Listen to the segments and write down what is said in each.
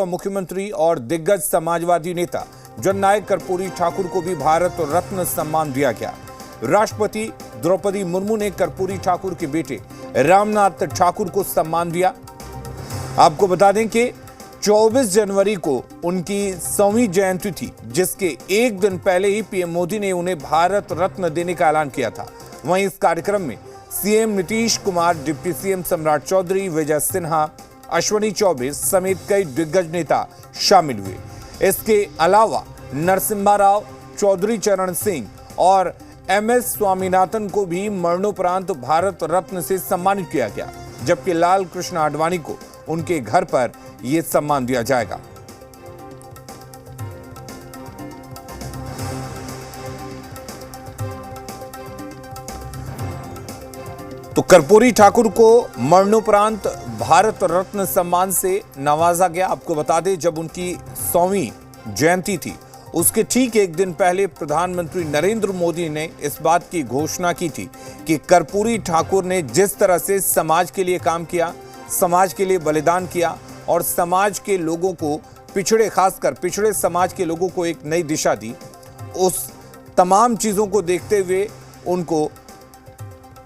मुख्यमंत्री और दिग्गज समाजवादी नेता जननायक कर्पूरी ठाकुर को भी भारत रत्न सम्मान दिया गया। राष्ट्रपति द्रौपदी मुर्मू ने कर्पूरी ठाकुर के बेटे रामनाथ ठाकुर को सम्मान दिया। आपको बता दें कि 24 जनवरी को उनकी 100वीं जयंती थी, जिसके एक दिन पहले ही पीएम मोदी ने उन्हें भारत रत्न देने का ऐलान किया था। वहीं इस कार्यक्रम में CM Nitish Kumar, deputy CM सम्राट चौधरी, विजय सिन्हा, अश्विनी चौबे समेत कई दिग्गज नेता शामिल हुए। इसके अलावा नरसिम्हा राव, चौधरी चरण सिंह और एमएस स्वामीनाथन को भी मरणोपरांत भारत रत्न से सम्मानित किया गया, जबकि लाल कृष्ण आडवाणी को उनके घर पर यह सम्मान दिया जाएगा। तो कर्पूरी ठाकुर को मरणोपरांत भारत रत्न सम्मान से नवाजा गया। आपको बता दें, जब उनकी 100वीं जयंती थी, उसके ठीक एक दिन पहले प्रधानमंत्री नरेंद्र मोदी ने इस बात की घोषणा की थी कि कर्पूरी ठाकुर ने जिस तरह से समाज के लिए काम किया, समाज के लिए बलिदान किया और समाज के लोगों को, खासकर पिछड़े समाज के लोगों को एक नई दिशा दी, उस तमाम चीजों को देखते हुए उनको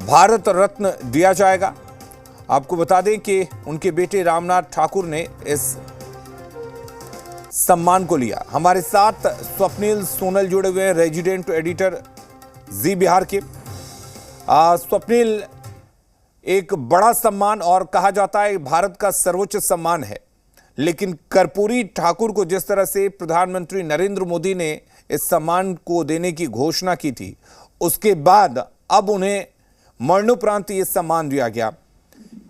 भारत रत्न दिया जाएगा। आपको बता दें कि उनके बेटे रामनाथ ठाकुर ने इस सम्मान को लिया। हमारे साथ स्वप्निल सोनल जुड़े हुए हैं, रेजिडेंट एडिटर जी बिहार के। स्वप्निल, एक बड़ा सम्मान और कहा जाता है भारत का सर्वोच्च सम्मान है, लेकिन कर्पूरी ठाकुर को जिस तरह से प्रधानमंत्री नरेंद्र मोदी ने इस सम्मान को देने की घोषणा की थी, उसके बाद अब उन्हें मरणोपरांत ये सम्मान दिया गया।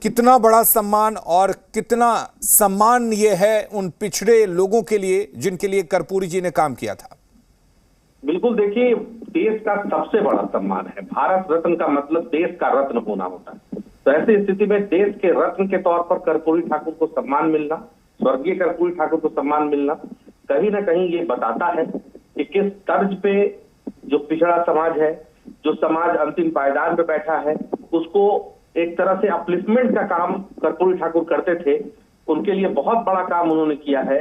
कितना बड़ा सम्मान और कितना सम्मान ये है उन पिछड़े लोगों के लिए जिनके लिए कर्पूरी जी ने काम किया था। बिल्कुल, देखिए, देश का सबसे बड़ा सम्मान है। भारत रत्न का मतलब देश का रत्न होना होता है। तो ऐसी स्थिति में देश के रत्न के तौर पर कर्पूरी ठाकुर को सम्मान मिलना, स्वर्गीय कर्पूरी ठाकुर को सम्मान मिलना, कहीं ना कहीं ये बताता है कि किस तर्ज पे जो पिछड़ा समाज है, जो समाज अंतिम पायदान पे बैठा है, उसको एक तरह से अपलिफ्टमेंट का काम कर्पूरी ठाकुर करते थे। उनके लिए बहुत बड़ा काम उन्होंने किया है।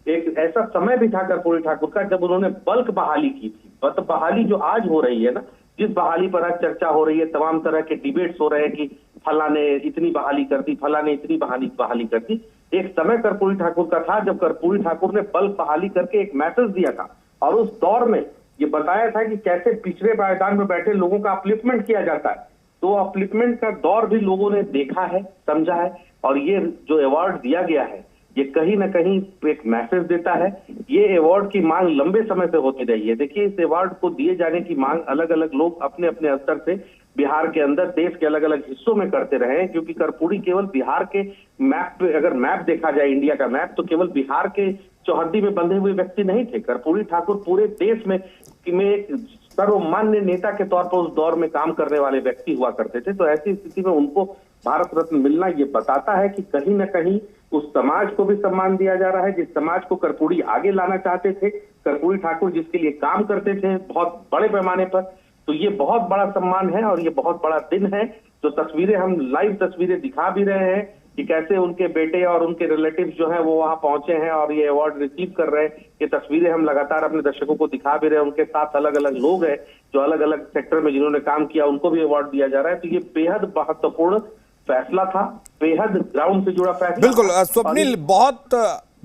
एक ऐसा समय भी था कर्पूरी ठाकुर का जब उन्होंने बल्क बहाली की थी। मतलब बहाली जो आज हो रही है ना, जिस बहाली पर आज चर्चा हो रही है, तमाम तरह के डिबेट्स हो रहे हैं कि फला ने इतनी बहाली कर दी, फला ने इतनी बहाली कर दी। एक समय कर्पूरी ठाकुर का था जब कर्पूरी ठाकुर ने बल्क बहाली करके एक मैसेज दिया था और उस दौर में ये बताया था कि कैसे पिछड़े पायदान में बैठे लोगों का अपलिफ्टमेंट किया जाता है। तो अपलिफ्टमेंट का दौर भी लोगों ने देखा है, समझा है, और ये जो अवार्ड दिया गया है, ये कहीं ना कहीं एक मैसेज देता है। ये अवार्ड की मांग लंबे समय से होती रही है। देखिए, इस अवार्ड को दिए जाने की मांग अलग अलग लोग अपने अपने स्तर से बिहार के अंदर, देश के अलग अलग हिस्सों में करते रहे हैं, क्योंकि कर्पूरी केवल बिहार के मैप पे, अगर मैप देखा जाए इंडिया का मैप, तो केवल बिहार के चौहद्दी में बंधे हुए व्यक्ति नहीं थे। कर्पूरी ठाकुर पूरे देश में एक सर्वमान्य नेता के तौर पर उस दौर में काम करने वाले व्यक्ति हुआ करते थे। तो ऐसी स्थिति में उनको भारत रत्न मिलना ये बताता है कि कहीं ना कहीं उस समाज को भी सम्मान दिया जा रहा है, जिस समाज को कर्पूरी आगे लाना चाहते थे, कर्पूरी ठाकुर जिसके लिए काम करते थे बहुत बड़े पैमाने पर। तो ये बहुत बड़ा सम्मान है और ये बहुत बड़ा दिन है। जो तस्वीरें हम लाइव तस्वीरें दिखा भी रहे हैं कि कैसे उनके बेटे और उनके रिलेटिव्स जो हैं वो वहां पहुंचे हैं और ये अवार्ड रिसीव कर रहे हैं। ये तस्वीरें हम लगातार अपने दर्शकों को दिखा भी रहे हैं। उनके साथ अलग अलग लोग हैं जो अलग अलग सेक्टर में जिन्होंने काम किया, उनको भी अवार्ड दिया जा रहा है। तो ये बेहद महत्वपूर्ण फैसला था, बेहद ग्राउंड से जुड़ा फैसला। बिल्कुल स्वप्निल, बहुत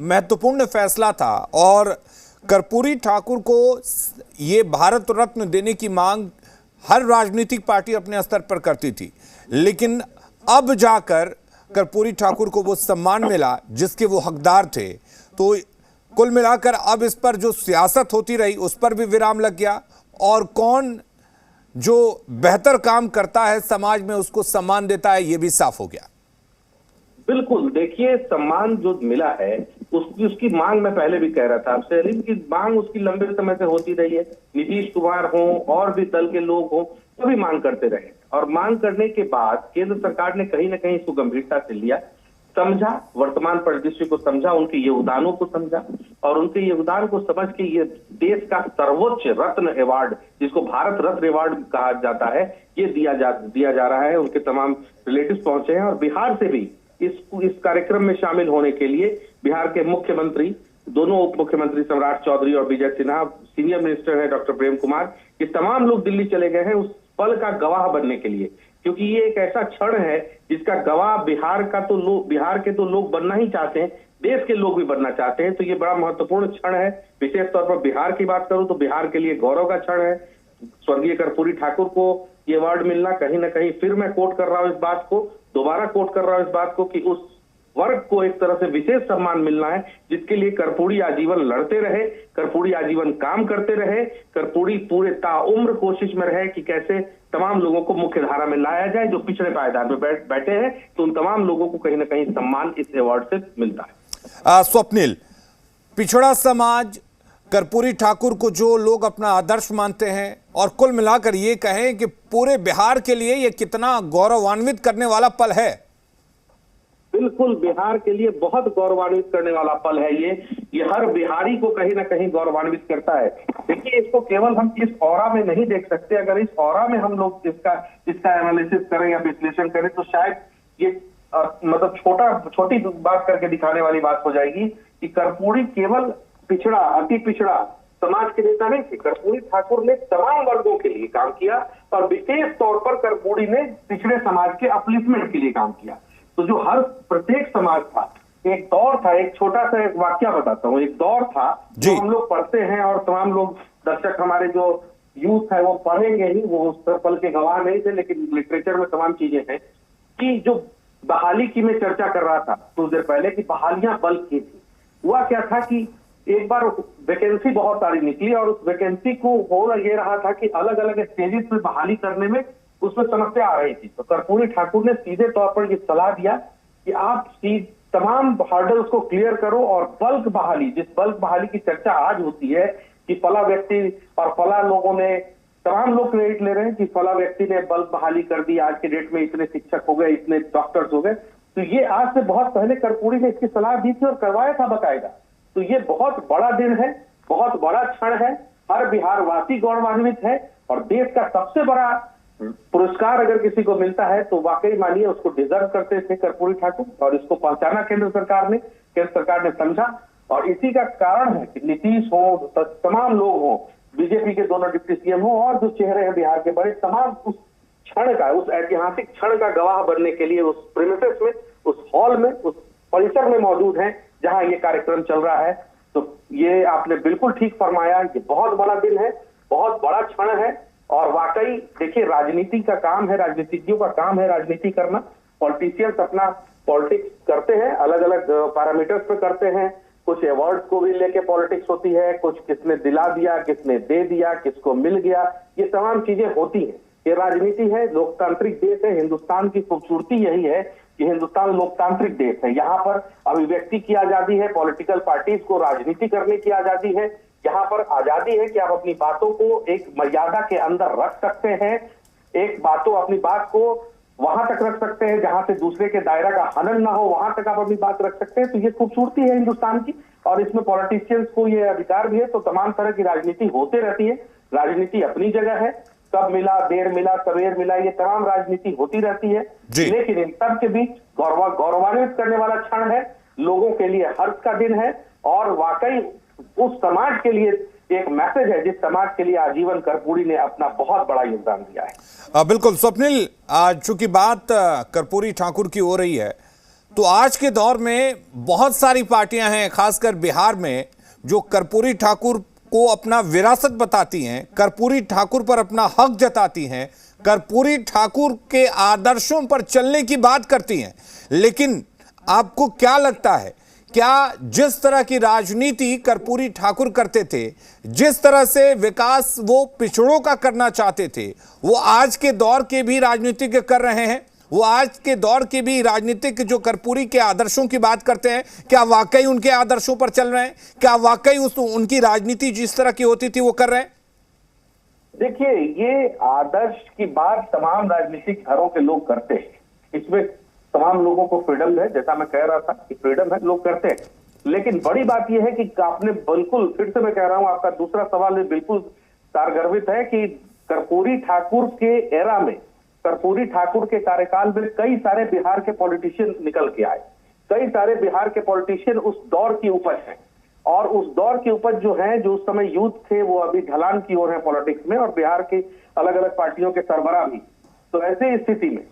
महत्वपूर्ण फैसला था और कर्पूरी ठाकुर को ये भारत रत्न देने की मांग हर राजनीतिक पार्टी अपने स्तर पर करती थी, लेकिन अब जाकर कर्पूरी ठाकुर को वो सम्मान मिला जिसके वो हकदार थे। तो कुल मिलाकर अब इस पर जो सियासत होती रही उस पर भी विराम लग गया और कौन जो बेहतर काम करता है समाज में उसको सम्मान देता है, ये भी साफ हो गया। बिल्कुल, देखिए, सम्मान जो मिला है उसकी मांग मैं पहले भी कह रहा था आपसे, की मांग उसकी लंबे समय से होती रही है। नीतीश कुमार हो और भी दल के लोग हो, सभी मांग करते रहे और मांग करने के बाद केंद्र सरकार ने कहीं ना कहीं इसको गंभीरता से लिया, समझा, वर्तमान परिदृश्य को समझा, उनके योगदानों को समझा और उनके योगदान को समझ के ये देश का सर्वोच्च रत्न अवार्ड, जिसको भारत रत्न अवार्ड कहा जाता है, ये दिया जा रहा है। उनके तमाम रिलेटिव्स पहुंचे हैं और बिहार से भी इस कार्यक्रम में शामिल होने के लिए बिहार के मुख्यमंत्री, दोनों उप मुख्यमंत्री सम्राट चौधरी और विजय सिन्हा, सीनियर मिनिस्टर है डॉक्टर प्रेम कुमार, ये तमाम लोग दिल्ली चले गए हैं उस पल का गवाह बनने के लिए, क्योंकि ये एक ऐसा क्षण है जिसका गवाह बिहार के तो लोग बनना ही चाहते हैं, देश के लोग भी बनना चाहते हैं। तो ये बड़ा महत्वपूर्ण क्षण है। विशेष तौर पर बिहार की बात करूं तो बिहार के लिए गौरव का क्षण है। स्वर्गीय कर्पूरी ठाकुर को ये अवार्ड मिलना, कहीं ना कहीं फिर मैं कोट कर रहा हूं इस बात को, दोबारा कोट कर रहा हूं इस बात को, कि उस वर्ग को एक तरह से विशेष सम्मान मिलना है जिसके लिए कर्पूरी आजीवन लड़ते रहे, कर्पूरी आजीवन काम करते रहे, कर्पूरी पूरे ताउम्र कोशिश में रहे कि कैसे तमाम लोगों को मुख्य धारा में लाया जाए। जो पिछड़े पायदान में बैठे हैं, तो उन तमाम लोगों को कहीं ना कहीं सम्मान इस अवार्ड से मिलता है। स्वप्निल, पिछड़ा समाज कर्पूरी ठाकुर को जो लोग अपना आदर्श मानते हैं, और कुल मिलाकर ये कहें कि पूरे बिहार के लिए ये कितना गौरवान्वित करने वाला पल है। बिल्कुल, बिहार के लिए बहुत गौरवान्वित करने वाला पल है ये हर बिहारी को कहीं ना कहीं गौरवान्वित करता है। देखिए, इसको केवल हम इस ऑरा में नहीं देख सकते। अगर इस ऑरा में हम लोग इसका एनालिसिस करें या विश्लेषण करें तो शायद ये मतलब छोटी बात करके दिखाने वाली बात हो जाएगी कि कर्पूरी केवल पिछड़ा, अति पिछड़ा समाज के नेता नहीं थे। कर्पूरी ठाकुर ने तमाम वर्गों के लिए काम किया और विशेष तौर पर कर्पूरी ने पिछड़े समाज के अपलिफ्टमेंट के लिए काम किया। तो जो हर प्रत्येक समाज था, एक दौर था, एक छोटा सा एक वाक्य बताता हूँ, एक दौर था जो हम लोग पढ़ते हैं और तमाम लोग दर्शक हमारे जो यूथ है वो पढ़ेंगे ही, वो उस पल के गवाह नहीं थे, लेकिन लिटरेचर में तमाम चीजें हैं कि जो बहाली की मैं चर्चा कर रहा था कुछ देर पहले कि बहालियां बल्क की थी। हुआ क्या था कि एक बार वैकेंसी बहुत सारी निकली और उस वैकेंसी को हो ये रहा था कि अलग अलग स्टेजेस पे बहाली करने में उसमें समस्या आ रही थी। तो कर्पूरी ठाकुर ने सीधे तौर पर यह सलाह दिया कि आप तमाम हर्डल्स को क्लियर करो और बल्क बहाली, जिस बल्क बहाली की चर्चा आज होती है कि फला व्यक्ति और फला लोगों ने, तमाम लोग क्रेडिट ले रहे हैं कि फला व्यक्ति ने बल्क बहाली कर दी, आज के डेट में इतने शिक्षक हो गए, इतने डॉक्टर्स हो गए। तो ये आज से बहुत पहले कर्पूरी ने इसकी सलाह दी थी और करवाया था बकायदा। तो ये बहुत बड़ा दिन है, बहुत बड़ा क्षण है, हर बिहार वासी गौरवान्वित है और देश का सबसे बड़ा पुरस्कार अगर किसी को मिलता है तो वाकई मानिए उसको डिजर्व करते थे कर्पूरी ठाकुर, और इसको पहचाना केंद्र सरकार ने समझा। और इसी का कारण है कि नीतीश हो, तमाम लोग हो, बीजेपी के दोनों डिप्टी सीएम हो और जो चेहरे हैं बिहार के बड़े, तमाम उस क्षण का, उस ऐतिहासिक क्षण का गवाह बनने के लिए उस प्रीमिसेस में, उस हॉल में, उस परिसर में मौजूद हैं जहां ये कार्यक्रम चल रहा है। तो ये आपने बिल्कुल ठीक फरमाया, ये बहुत बड़ा दिन है, बहुत बड़ा क्षण है। और वाकई देखिए, राजनीति का काम है, राजनीतिज्ञों का काम है राजनीति करना। पॉलिटिशियंस अपना पॉलिटिक्स करते हैं, अलग अलग पैरामीटर्स पे करते हैं। कुछ अवार्ड्स को भी लेके पॉलिटिक्स होती है, कुछ किसने दिला दिया, किसने दे दिया, किसको मिल गया, ये तमाम चीजें होती हैं। ये राजनीति है, लोकतांत्रिक देश है। हिंदुस्तान की खूबसूरती यही है कि हिंदुस्तान लोकतांत्रिक देश है। यहाँ पर अभिव्यक्ति की आजादी है, पॉलिटिकल पार्टीज को राजनीति करने की आजादी है। यहाँ पर आजादी है कि आप अपनी बातों को एक मर्यादा के अंदर रख सकते हैं, अपनी बात को वहां तक रख सकते हैं जहां से दूसरे के दायरा का हनन ना हो, वहां तक आप अपनी बात रख सकते हैं। तो ये खूबसूरती है हिंदुस्तान की, और इसमें पॉलिटिशियंस को ये अधिकार भी है। तो तमाम तरह की राजनीति होते रहती है, राजनीति अपनी जगह है, कब मिला, देर मिला, सवेर मिला, ये तमाम राजनीति होती रहती है। लेकिन इन सब के बीच गौरवान्वित करने वाला क्षण है, लोगों के लिए हर्ष का दिन है, और वाकई उस समाज के लिए एक मैसेज है जिस समाज के लिए आजीवन कर्पूरी ने अपना बहुत बड़ा योगदान दिया है। बिल्कुल स्वप्निल, आज चूंकि बात कर्पूरी ठाकुर की हो रही है, तो आज के दौर में बहुत सारी पार्टियां हैं, खासकर बिहार में, जो कर्पूरी ठाकुर को अपना विरासत बताती हैं, कर्पूरी ठाकुर पर अपना हक जताती हैं, कर्पूरी ठाकुर के आदर्शों पर चलने की बात करती हैं। लेकिन आपको क्या लगता है, क्या जिस तरह की राजनीति कर्पूरी ठाकुर करते थे, जिस तरह से विकास वो पिछड़ों का करना चाहते थे, वो आज के दौर के भी राजनीतिक कर रहे हैं? वो आज के दौर के भी राजनीतिक जो कर्पूरी के आदर्शों की बात करते हैं, क्या वाकई उनके आदर्शों पर चल रहे हैं? क्या वाकई उनकी राजनीति जिस तरह की होती थी वो कर रहे हैं? देखिए, ये आदर्श की बात तमाम राजनीतिक घरों के लोग करते हैं। इसमें तमाम लोगों को फ्रीडम है, जैसा मैं कह रहा था कि फ्रीडम है, लोग करते हैं। लेकिन बड़ी बात यह है कि आपने बिल्कुल, फिर से मैं कह रहा हूं, आपका दूसरा सवाल बिल्कुल सारगर्भित है कि कर्पूरी ठाकुर के एरा में, कर्पूरी ठाकुर के कार्यकाल में कई सारे बिहार के पॉलिटिशियन निकल के आए। कई सारे बिहार के पॉलिटिशियन उस दौर की उपज हैं, और उस दौर की उपज जो है, जो उस समय यूथ थे, वो अभी ढलान की ओर है पॉलिटिक्स में, और बिहार की अलग अलग पार्टियों के सरबराह भी। तो ऐसी स्थिति में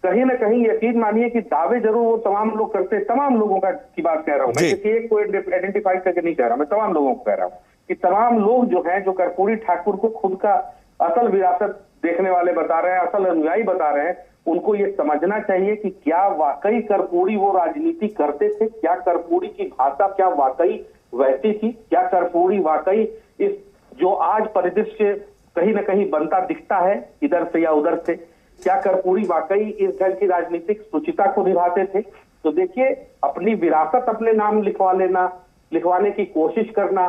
कहीं ना कहीं यकीन मानिए कि दावे जरूर वो तमाम लोग करते हैं, तमाम लोगों की बात कह रहा हूं मैं, जी। किसी एक को आइडेंटिफाई करके नहीं कह रहा, मैं तमाम लोगों को कह रहा हूं कि तमाम लोग जो हैं, जो कर्पूरी ठाकुर को खुद का असल विरासत देखने वाले बता रहे हैं, असल अनुयायी बता रहे हैं, उनको ये समझना चाहिए कि क्या वाकई कर्पूरी वो राजनीति करते थे, क्या कर्पूरी की भाषा क्या वाकई वैसी थी, क्या कर्पूरी वाकई इस जो आज परिदृश्य कहीं ना कहीं बनता दिखता है इधर से या उधर से, क्या कर्पूरी वाकई इस ढंग की राजनीतिक सुचिता को निभाते थे। तो देखिए, अपनी विरासत अपने नाम लिखवाने की कोशिश करना,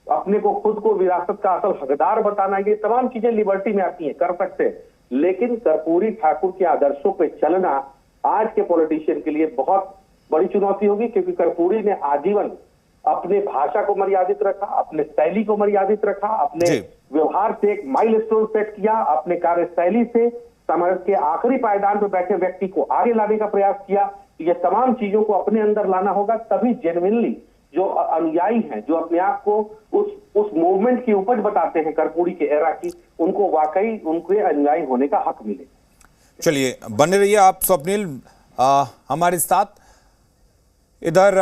अपने को खुद को विरासत का असल हकदार बताना, ये तमाम चीजें लिबर्टी में आती हैं, कर सकते हैं, लेकिन कर्पूरी ठाकुर के आदर्शों पे चलना आज के पॉलिटिशियन के लिए बहुत बड़ी चुनौती होगी, क्योंकि कर्पूरी ने आजीवन अपने भाषा को मर्यादित रखा, अपने शैली को मर्यादित रखा, अपने व्यवहार से एक माइलस्टोन सेट किया, अपने कार्यशैली से समाज के आखिरी पायदान पर बैठे व्यक्ति को आगे लाने का प्रयास किया। ये तमाम चीजों को अपने अंदर लाना होगा, तभी जेन्युइनली जो अनुयायी हैं, जो अपने आप को उस मूवमेंट की उपज बताते हैं कर्पूरी के एरा की, उनको वाकई उनके अनुयायी होने का हक मिले। चलिए, बने रहिए आप स्वप्निल हमारे साथ। इधर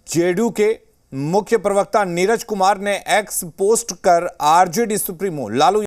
जेडीयू के मुख्य प्रवक्ता नीरज कुमार ने एक्स पोस्ट कर आरजेडी सुप्रीमो लालू